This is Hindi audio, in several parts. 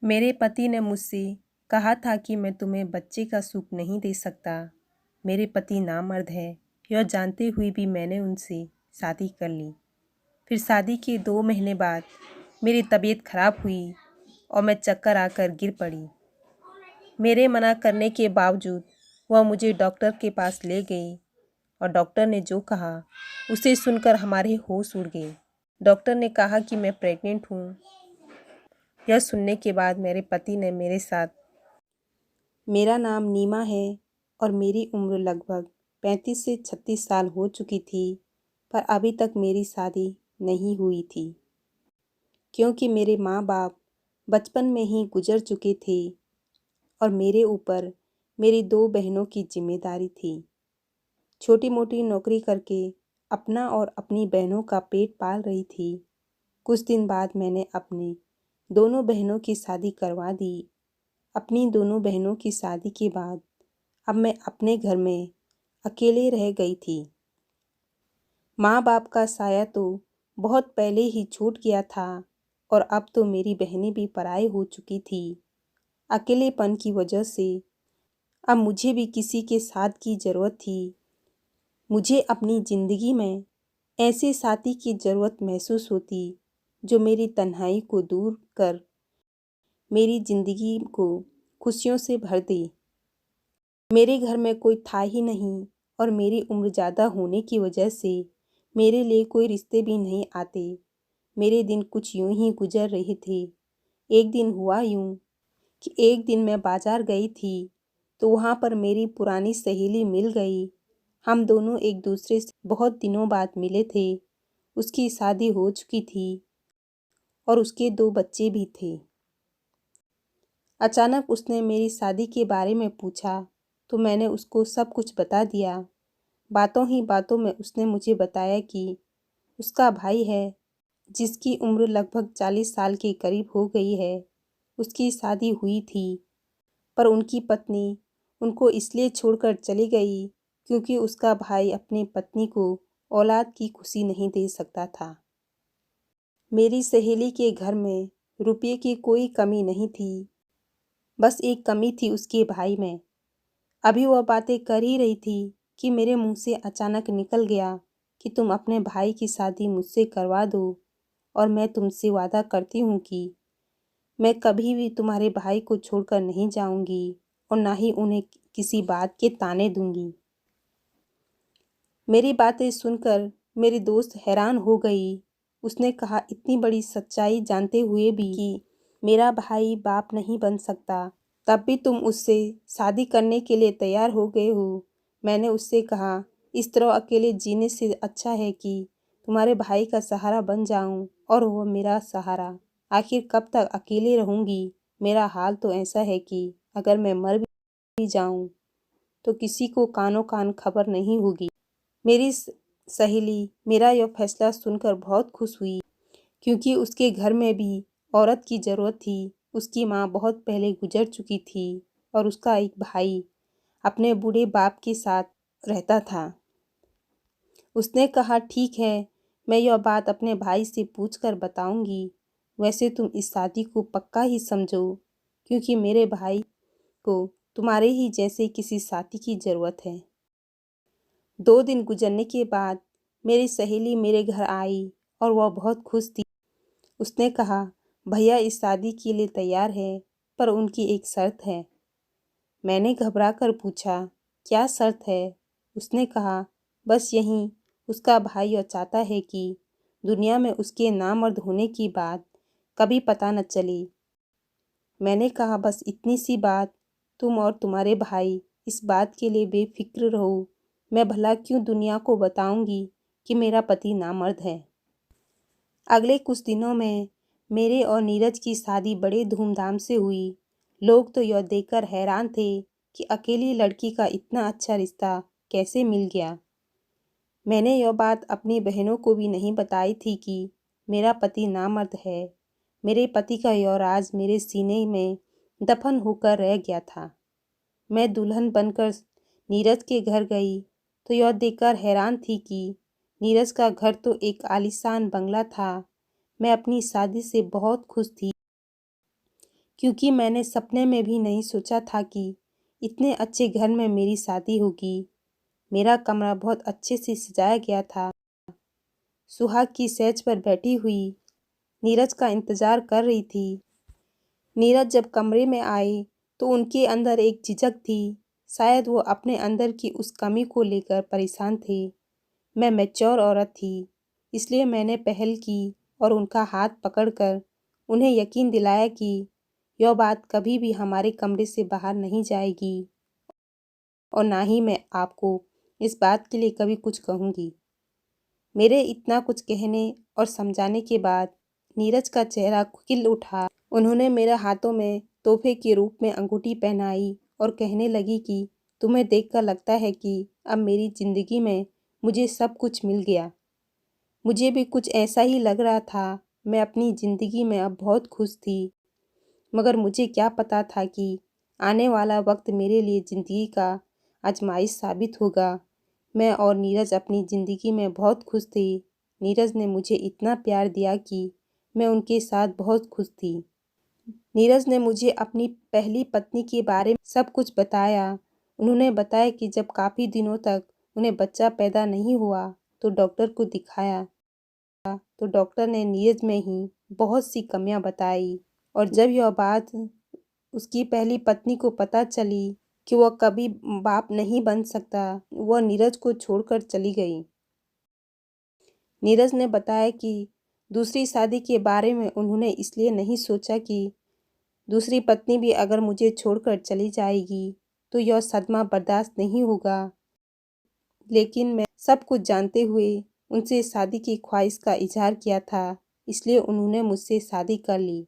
मेरे पति ने मुझसे कहा था कि मैं तुम्हें बच्चे का सुख नहीं दे सकता। मेरे पति नामर्द है, यह जानते हुए भी मैंने उनसे शादी कर ली। फिर शादी के 2 महीने बाद मेरी तबीयत खराब हुई और मैं चक्कर आकर गिर पड़ी। मेरे मना करने के बावजूद वह मुझे डॉक्टर के पास ले गई और डॉक्टर ने जो कहा उसे सुनकर हमारे होश उड़ गए। डॉक्टर ने कहा कि मैं प्रेग्नेंट हूँ। यह सुनने के बाद मेरे पति ने मेरे साथ मेरा नाम नीमा है और मेरी उम्र लगभग 35 से 36 साल हो चुकी थी, पर अभी तक मेरी शादी नहीं हुई थी क्योंकि मेरे माँ बाप बचपन में ही गुजर चुके थे और मेरे ऊपर मेरी 2 बहनों की जिम्मेदारी थी। छोटी मोटी नौकरी करके अपना और अपनी बहनों का पेट पाल रही थी। कुछ दिन बाद मैंने अपने दोनों बहनों की शादी करवा दी। अपनी दोनों बहनों की शादी के बाद अब मैं अपने घर में अकेले रह गई थी। माँ बाप का साया तो बहुत पहले ही छूट गया था और अब तो मेरी बहनें भी पराई हो चुकी थी। अकेलेपन की वजह से अब मुझे भी किसी के साथ की ज़रूरत थी। मुझे अपनी ज़िंदगी में ऐसे साथी की ज़रूरत महसूस होती जो मेरी तन्हाई को दूर कर मेरी ज़िंदगी को खुशियों से भर दे। मेरे घर में कोई था ही नहीं और मेरी उम्र ज़्यादा होने की वजह से मेरे लिए कोई रिश्ते भी नहीं आते। मेरे दिन कुछ यूं ही गुजर रहे थे। एक दिन हुआ यूं कि एक दिन मैं बाजार गई थी तो वहाँ पर मेरी पुरानी सहेली मिल गई। हम दोनों एक दूसरे से बहुत दिनों बाद मिले थे। उसकी शादी हो चुकी थी और उसके 2 बच्चे भी थे। अचानक उसने मेरी शादी के बारे में पूछा तो मैंने उसको सब कुछ बता दिया। बातों ही बातों में उसने मुझे बताया कि उसका भाई है जिसकी उम्र लगभग 40 साल के करीब हो गई है। उसकी शादी हुई थी पर उनकी पत्नी उनको इसलिए छोड़कर चली गई क्योंकि उसका भाई अपनी पत्नी को औलाद की खुशी नहीं दे सकता था। मेरी सहेली के घर में रुपये की कोई कमी नहीं थी, बस एक कमी थी उसके भाई में। अभी वह बातें कर ही रही थी कि मेरे मुंह से अचानक निकल गया कि तुम अपने भाई की शादी मुझसे करवा दो और मैं तुमसे वादा करती हूँ कि मैं कभी भी तुम्हारे भाई को छोड़कर नहीं जाऊंगी और ना ही उन्हें किसी बात के ताने दूंगी। मेरी बातें सुनकर मेरी दोस्त हैरान हो गई। उसने कहा, इतनी बड़ी सच्चाई जानते हुए भी कि मेरा भाई बाप नहीं बन सकता, तब भी तुम उससे शादी करने के लिए तैयार हो गए हो। मैंने उससे कहा, इस तरह अकेले जीने से अच्छा है कि तुम्हारे भाई का सहारा बन जाऊं और वो मेरा सहारा। आखिर कब तक अकेले रहूंगी। मेरा हाल तो ऐसा है कि अगर मैं मर भी जाऊं तो किसी को कानो कान खबर नहीं होगी। मेरी सहेली मेरा यह फैसला सुनकर बहुत खुश हुई क्योंकि उसके घर में भी औरत की ज़रूरत थी। उसकी माँ बहुत पहले गुजर चुकी थी और उसका एक भाई अपने बूढ़े बाप के साथ रहता था। उसने कहा, ठीक है, मैं यह बात अपने भाई से पूछकर बताऊंगी। वैसे तुम इस शादी को पक्का ही समझो क्योंकि मेरे भाई को तुम्हारे ही जैसे किसी साथी की ज़रूरत है। 2 दिन गुजरने के बाद मेरी सहेली मेरे घर आई और वह बहुत खुश थी। उसने कहा, भैया इस शादी के लिए तैयार है, पर उनकी एक शर्त है। मैंने घबराकर पूछा, क्या शर्त है? उसने कहा, बस यही, उसका भाई यह चाहता है कि दुनिया में उसके नामर्द होने की बात कभी पता न चले। मैंने कहा, बस इतनी सी बात? तुम और तुम्हारे भाई इस बात के लिए बेफिक्र रहो। मैं भला क्यों दुनिया को बताऊंगी कि मेरा पति नामर्द है। अगले कुछ दिनों में मेरे और नीरज की शादी बड़े धूमधाम से हुई। लोग तो यह देखकर हैरान थे कि अकेली लड़की का इतना अच्छा रिश्ता कैसे मिल गया। मैंने यह बात अपनी बहनों को भी नहीं बताई थी कि मेरा पति नामर्द है। मेरे पति का यह राज मेरे सीने में दफन होकर रह गया था। मैं दुल्हन बनकर नीरज के घर गई तो यह देखकर हैरान थी कि नीरज का घर तो एक आलीशान बंगला था। मैं अपनी शादी से बहुत खुश थी क्योंकि मैंने सपने में भी नहीं सोचा था कि इतने अच्छे घर में मेरी शादी होगी। मेरा कमरा बहुत अच्छे से सजाया गया था। सुहाग की सेज पर बैठी हुई नीरज का इंतजार कर रही थी। नीरज जब कमरे में आए तो उनके अंदर एक झिझक थी। शायद वो अपने अंदर की उस कमी को लेकर परेशान थे। मैं मैच्योर औरत थी, इसलिए मैंने पहल की और उनका हाथ पकड़कर उन्हें यकीन दिलाया कि यह बात कभी भी हमारे कमरे से बाहर नहीं जाएगी और ना ही मैं आपको इस बात के लिए कभी कुछ कहूँगी। मेरे इतना कुछ कहने और समझाने के बाद नीरज का चेहरा खिल उठा। उन्होंने मेरे हाथों में तोहफे के रूप में अंगूठी पहनाई और कहने लगी कि तुम्हें देखकर लगता है कि अब मेरी ज़िंदगी में मुझे सब कुछ मिल गया। मुझे भी कुछ ऐसा ही लग रहा था। मैं अपनी ज़िंदगी में अब बहुत खुश थी, मगर मुझे क्या पता था कि आने वाला वक्त मेरे लिए ज़िंदगी का आजमाइश साबित होगा। मैं और नीरज अपनी ज़िंदगी में बहुत खुश थे। नीरज ने मुझे इतना प्यार दिया कि मैं उनके साथ बहुत खुश थी। नीरज ने मुझे अपनी पहली पत्नी के बारे में सब कुछ बताया। उन्होंने बताया कि जब काफ़ी दिनों तक उन्हें बच्चा पैदा नहीं हुआ तो डॉक्टर को दिखाया, तो डॉक्टर ने नीरज में ही बहुत सी कमियां बताई। और जब यह बात उसकी पहली पत्नी को पता चली कि वह कभी बाप नहीं बन सकता, वह नीरज को छोड़कर चली गई। नीरज ने बताया कि दूसरी शादी के बारे में उन्होंने इसलिए नहीं सोचा कि दूसरी पत्नी भी अगर मुझे छोड़कर चली जाएगी तो यह सदमा बर्दाश्त नहीं होगा। लेकिन मैं सब कुछ जानते हुए उनसे शादी की ख्वाहिश का इजहार किया था, इसलिए उन्होंने मुझसे शादी कर ली।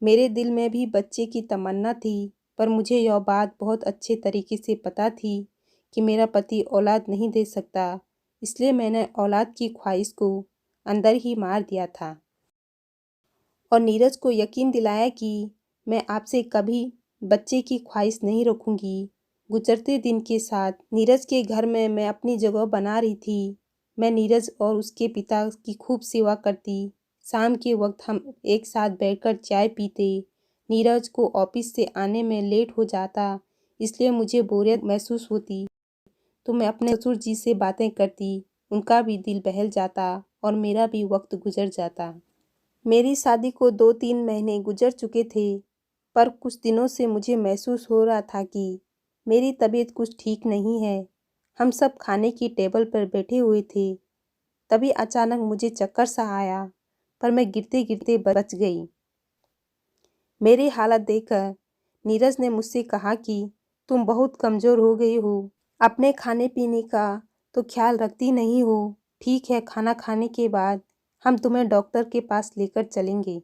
मेरे दिल में भी बच्चे की तमन्ना थी, पर मुझे यह बात बहुत अच्छे तरीके से पता थी कि मेरा पति औलाद नहीं दे सकता, इसलिए मैंने औलाद की ख्वाहिश को अंदर ही मार दिया था और नीरज को यकीन दिलाया कि मैं आपसे कभी बच्चे की ख्वाहिश नहीं रखूंगी। गुजरते दिन के साथ नीरज के घर में मैं अपनी जगह बना रही थी। मैं नीरज और उसके पिता की खूब सेवा करती। शाम के वक्त हम एक साथ बैठकर चाय पीते। नीरज को ऑफिस से आने में लेट हो जाता, इसलिए मुझे बोरियत महसूस होती, तो मैं अपने ससुर जी से बातें करती। उनका भी दिल बहल जाता और मेरा भी वक्त गुजर जाता। मेरी शादी को 2-3 महीने गुजर चुके थे, पर कुछ दिनों से मुझे महसूस हो रहा था कि मेरी तबीयत कुछ ठीक नहीं है। हम सब खाने की टेबल पर बैठे हुए थे, तभी अचानक मुझे चक्कर सा आया, पर मैं गिरते गिरते बच गई। मेरी हालत देखकर नीरज ने मुझसे कहा कि तुम बहुत कमज़ोर हो गई हो, अपने खाने पीने का तो ख्याल रखती नहीं हो। ठीक है, खाना खाने के बाद हम तुम्हें डॉक्टर के पास लेकर चलेंगे,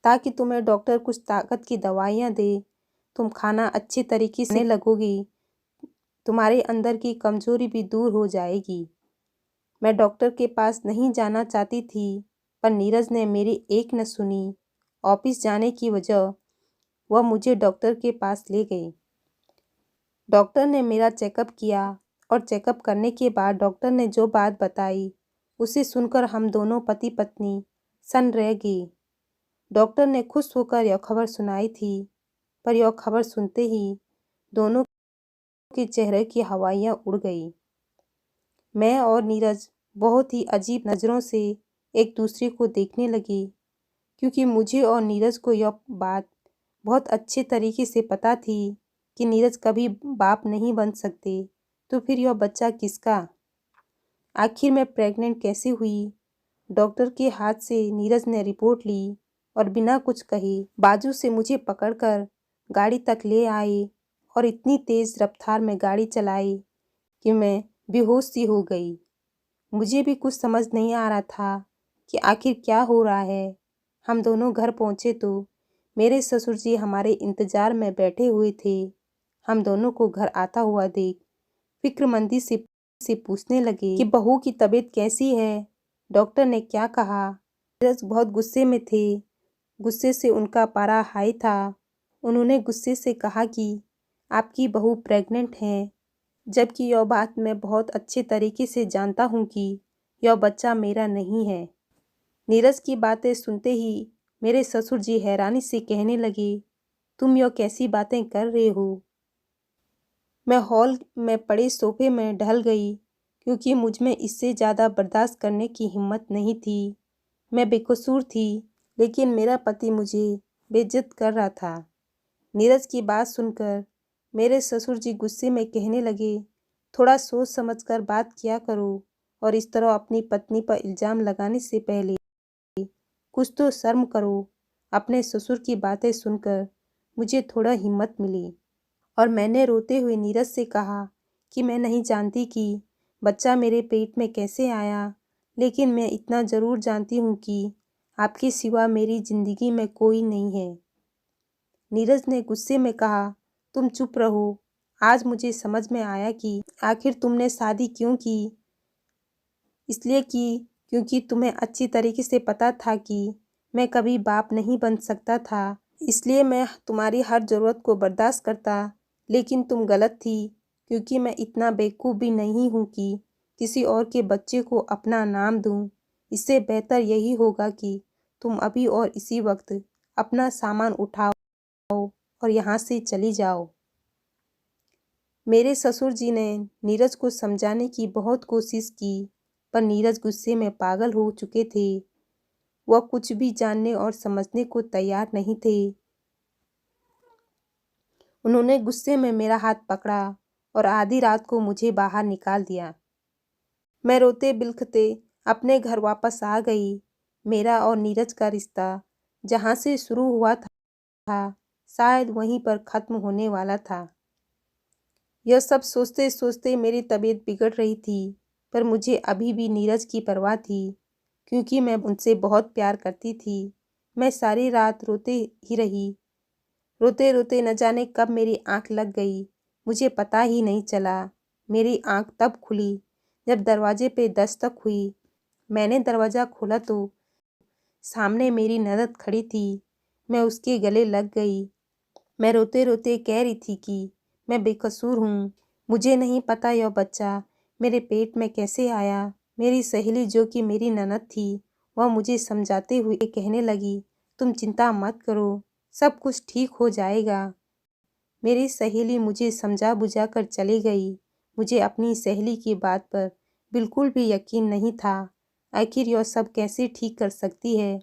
ताकि तुम्हें डॉक्टर कुछ ताकत की दवाइयाँ दे। तुम खाना अच्छे तरीके से खाने लगोगी, तुम्हारे अंदर की कमज़ोरी भी दूर हो जाएगी। मैं डॉक्टर के पास नहीं जाना चाहती थी, पर नीरज ने मेरी एक न सुनी। ऑफिस जाने की वजह वह मुझे डॉक्टर के पास ले गए। डॉक्टर ने मेरा चेकअप किया और चेकअप करने के बाद डॉक्टर ने जो बात बताई उसे सुनकर हम दोनों पति पत्नी सन्न रह गए। डॉक्टर ने खुश होकर यह खबर सुनाई थी, पर यह खबर सुनते ही दोनों के चेहरे की हवाइयाँ उड़ गई। मैं और नीरज बहुत ही अजीब नज़रों से एक दूसरे को देखने लगे, क्योंकि मुझे और नीरज को यह बात बहुत अच्छे तरीके से पता थी कि नीरज कभी बाप नहीं बन सकते, तो फिर यह बच्चा किसका? आखिर मैं प्रेग्नेंट कैसे हुई? डॉक्टर के हाथ से नीरज ने रिपोर्ट ली और बिना कुछ कहे बाजू से मुझे पकड़कर गाड़ी तक ले आए और इतनी तेज़ रफ्तार में गाड़ी चलाई कि मैं बेहोश सी हो गई। मुझे भी कुछ समझ नहीं आ रहा था कि आखिर क्या हो रहा है। हम दोनों घर पहुँचे तो मेरे ससुर जी हमारे इंतज़ार में बैठे हुए थे। हम दोनों को घर आता हुआ देख फिक्रमंदी से पूछने लगे कि बहू की तबीयत कैसी है, डॉक्टर ने क्या कहा। नीरज बहुत गुस्से में थे, गुस्से से उनका पारा हाई था। उन्होंने गुस्से से कहा कि आपकी बहू प्रेग्नेंट है, जबकि यह बात मैं बहुत अच्छे तरीके से जानता हूँ कि यह बच्चा मेरा नहीं है। नीरज की बातें सुनते ही मेरे ससुर जी हैरानी से कहने लगे, तुम यह कैसी बातें कर रहे हो? मैं हॉल में पड़े सोफे में ढल गई, क्योंकि मुझ में इससे ज़्यादा बर्दाश्त करने की हिम्मत नहीं थी। मैं बेकसूर थी, लेकिन मेरा पति मुझे बेइज्जत कर रहा था। नीरज की बात सुनकर मेरे ससुर जी गुस्से में कहने लगे, थोड़ा सोच समझकर बात किया करो, और इस तरह अपनी पत्नी पर इल्ज़ाम लगाने से पहले कुछ तो शर्म करो। अपने ससुर की बातें सुनकर मुझे थोड़ा हिम्मत मिली, और मैंने रोते हुए नीरज से कहा कि मैं नहीं जानती कि बच्चा मेरे पेट में कैसे आया, लेकिन मैं इतना ज़रूर जानती हूँ कि आपके सिवा मेरी ज़िंदगी में कोई नहीं है। नीरज ने गुस्से में कहा, तुम चुप रहो। आज मुझे समझ में आया कि आखिर तुमने शादी क्यों की। इसलिए की क्योंकि तुम्हें अच्छी तरीके से पता था कि मैं कभी बाप नहीं बन सकता था। इसलिए मैं तुम्हारी हर ज़रूरत को बर्दाश्त करता, लेकिन तुम गलत थी, क्योंकि मैं इतना बेवकूफ़ भी नहीं हूँ कि किसी और के बच्चे को अपना नाम दूँ। इससे बेहतर यही होगा कि तुम अभी और इसी वक्त अपना सामान उठाओ और यहाँ से चली जाओ। मेरे ससुर जी ने नीरज को समझाने की बहुत कोशिश की, पर नीरज गुस्से में पागल हो चुके थे। वह कुछ भी जानने और समझने को तैयार नहीं थे। उन्होंने गुस्से में मेरा हाथ पकड़ा और आधी रात को मुझे बाहर निकाल दिया। मैं रोते बिलखते अपने घर वापस आ गई। मेरा और नीरज का रिश्ता जहाँ से शुरू हुआ था, शायद वहीं पर ख़त्म होने वाला था। यह सब सोचते सोचते मेरी तबीयत बिगड़ रही थी, पर मुझे अभी भी नीरज की परवाह थी, क्योंकि मैं उनसे बहुत प्यार करती थी। मैं सारी रात रोते ही रही। रोते रोते न जाने कब मेरी आंख लग गई, मुझे पता ही नहीं चला। मेरी आंख तब खुली जब दरवाजे पे दस्तक हुई। मैंने दरवाज़ा खोला तो सामने मेरी ननद खड़ी थी। मैं उसके गले लग गई। मैं रोते रोते कह रही थी कि मैं बेकसूर हूँ, मुझे नहीं पता यह बच्चा मेरे पेट में कैसे आया। मेरी सहेली, जो कि मेरी ननद थी, वह मुझे समझाते हुए कहने लगी, तुम चिंता मत करो, सब कुछ ठीक हो जाएगा। मेरी सहेली मुझे समझा बुझा कर चली गई। मुझे अपनी सहेली की बात पर बिल्कुल भी यकीन नहीं था। आखिर यह सब कैसे ठीक कर सकती है।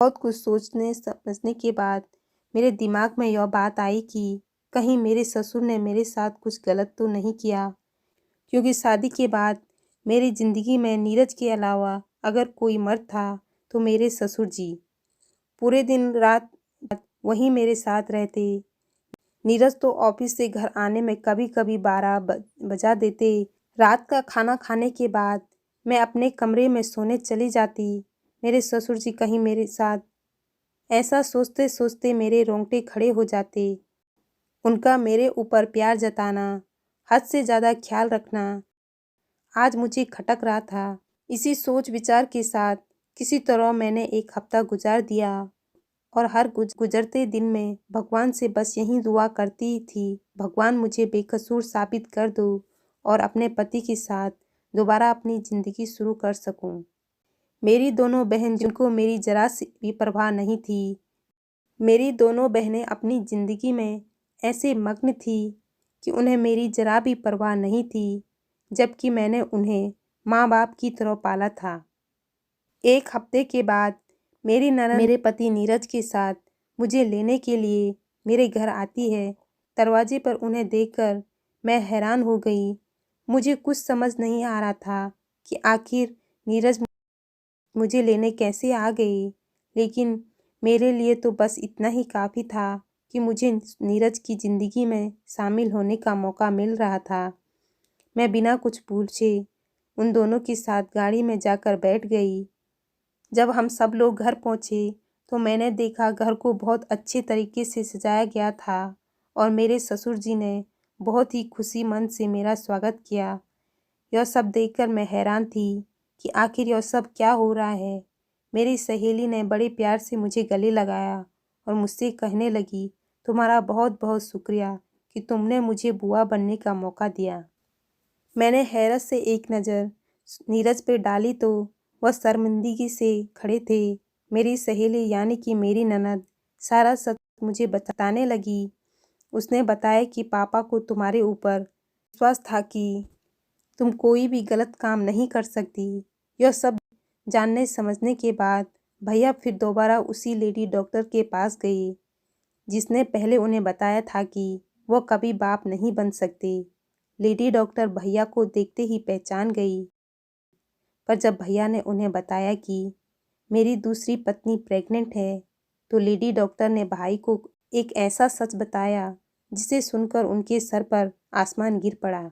बहुत कुछ सोचने समझने के बाद मेरे दिमाग में यह बात आई कि कहीं मेरे ससुर ने मेरे साथ कुछ गलत तो नहीं किया, क्योंकि शादी के बाद मेरी ज़िंदगी में नीरज के अलावा अगर कोई मर्द था तो मेरे ससुर जी। पूरे दिन रात वहीं मेरे साथ रहते। नीरज तो ऑफिस से घर आने में कभी कभी 12 बजा देते। रात का खाना खाने के बाद मैं अपने कमरे में सोने चली जाती। मेरे ससुर जी कहीं मेरे साथ, ऐसा सोचते सोचते मेरे रोंगटे खड़े हो जाते। उनका मेरे ऊपर प्यार जताना, हद से ज़्यादा ख्याल रखना आज मुझे खटक रहा था। इसी सोच विचार के साथ किसी तरह मैंने एक हफ्ता गुजार दिया, और हर गुजरते दिन में भगवान से बस यही दुआ करती थी, भगवान मुझे बेकसूर साबित कर दो और अपने पति के साथ दोबारा अपनी ज़िंदगी शुरू कर सकूं। मेरी दोनों बहन, जिनको मेरी जरा सी भी परवाह नहीं थी, मेरी दोनों बहनें अपनी ज़िंदगी में ऐसे मग्न थी कि उन्हें मेरी जरा भी परवाह नहीं थी, जबकि मैंने उन्हें माँ बाप की तरह पाला था। एक हफ्ते के बाद मेरी ननद मेरे पति नीरज के साथ मुझे लेने के लिए मेरे घर आती है। दरवाजे पर उन्हें देखकर मैं हैरान हो गई। मुझे कुछ समझ नहीं आ रहा था कि आखिर नीरज मुझे लेने कैसे आ गए, लेकिन मेरे लिए तो बस इतना ही काफ़ी था कि मुझे नीरज की ज़िंदगी में शामिल होने का मौका मिल रहा था। मैं बिना कुछ पूछे उन दोनों के साथ गाड़ी में जाकर बैठ गई। जब हम सब लोग घर पहुँचे तो मैंने देखा घर को बहुत अच्छे तरीके से सजाया गया था, और मेरे ससुर जी ने बहुत ही खुशी मन से मेरा स्वागत किया। यह सब देखकर मैं हैरान थी कि आखिर यह सब क्या हो रहा है। मेरी सहेली ने बड़े प्यार से मुझे गले लगाया और मुझसे कहने लगी, तुम्हारा बहुत बहुत शुक्रिया कि तुमने मुझे बुआ बनने का मौका दिया। मैंने हैरत से एक नज़र नीरज पे डाली तो वह शर्मिंदगी से खड़े थे। मेरी सहेली यानी कि मेरी ननद सारा सच मुझे बताने लगी। उसने बताया कि पापा को तुम्हारे ऊपर विश्वास था कि तुम कोई भी गलत काम नहीं कर सकती। यह सब जानने समझने के बाद भैया फिर दोबारा उसी लेडी डॉक्टर के पास गए जिसने पहले उन्हें बताया था कि वह कभी बाप नहीं बन सकते। लेडी डॉक्टर भैया को देखते ही पहचान गई, पर जब भैया ने उन्हें बताया कि मेरी दूसरी पत्नी प्रेग्नेंट है, तो लेडी डॉक्टर ने भाई को एक ऐसा सच बताया जिसे सुनकर उनके सर पर आसमान गिर पड़ा।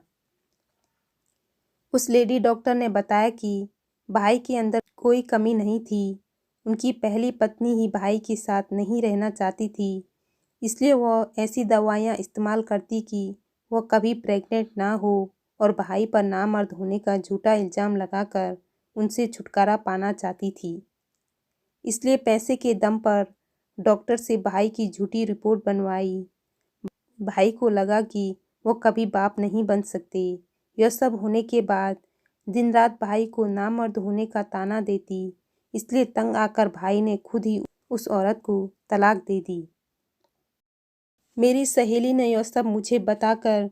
उस लेडी डॉक्टर ने बताया कि भाई के अंदर कोई कमी नहीं थी। उनकी पहली पत्नी ही भाई के साथ नहीं रहना चाहती थी, इसलिए वह ऐसी दवाइयाँ इस्तेमाल करती कि वह कभी प्रेग्नेंट ना हो और भाई पर नामर्द होने का झूठा इल्ज़ाम लगाकर उनसे छुटकारा पाना चाहती थी। इसलिए पैसे के दम पर डॉक्टर से भाई की झूठी रिपोर्ट बनवाई। भाई को लगा कि वो कभी बाप नहीं बन सकते। यह सब होने के बाद दिन रात भाई को नामर्द होने का ताना देती, इसलिए तंग आकर भाई ने खुद ही उस औरत को तलाक दे दी। मेरी सहेली ने यह सब मुझे बताकर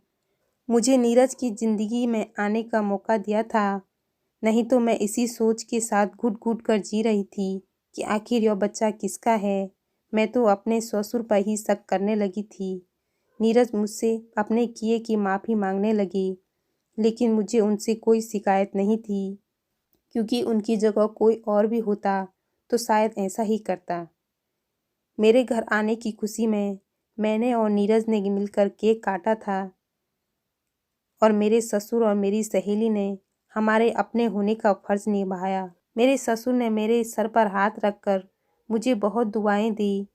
मुझे नीरज की ज़िंदगी में आने का मौका दिया था, नहीं तो मैं इसी सोच के साथ घुट-घुट कर जी रही थी कि आखिर यह बच्चा किसका है। मैं तो अपने ससुर पर ही शक करने लगी थी। नीरज मुझसे अपने किए की माफ़ी मांगने लगे, लेकिन मुझे उनसे कोई शिकायत नहीं थी, क्योंकि उनकी जगह कोई और भी होता तो शायद ऐसा ही करता। मेरे घर आने की खुशी में मैंने और नीरज ने मिलकर केक काटा था और मेरे ससुर और मेरी सहेली ने हमारे अपने होने का फर्ज निभाया। मेरे ससुर ने मेरे सर पर हाथ रखकर मुझे बहुत दुआएं दी,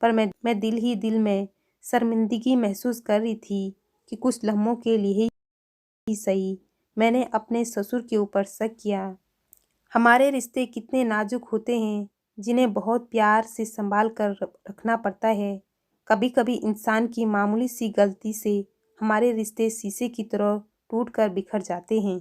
पर मैं दिल ही दिल में शर्मिंदगी महसूस कर रही थी कि कुछ लम्हों के लिए ही सही मैंने अपने ससुर के ऊपर शक किया। हमारे रिश्ते कितने नाजुक होते हैं, जिन्हें बहुत प्यार से संभाल कर रखना पड़ता है। कभी कभी इंसान की मामूली सी गलती से हमारे रिश्ते शीशे की तरह टूट कर बिखर जाते हैं।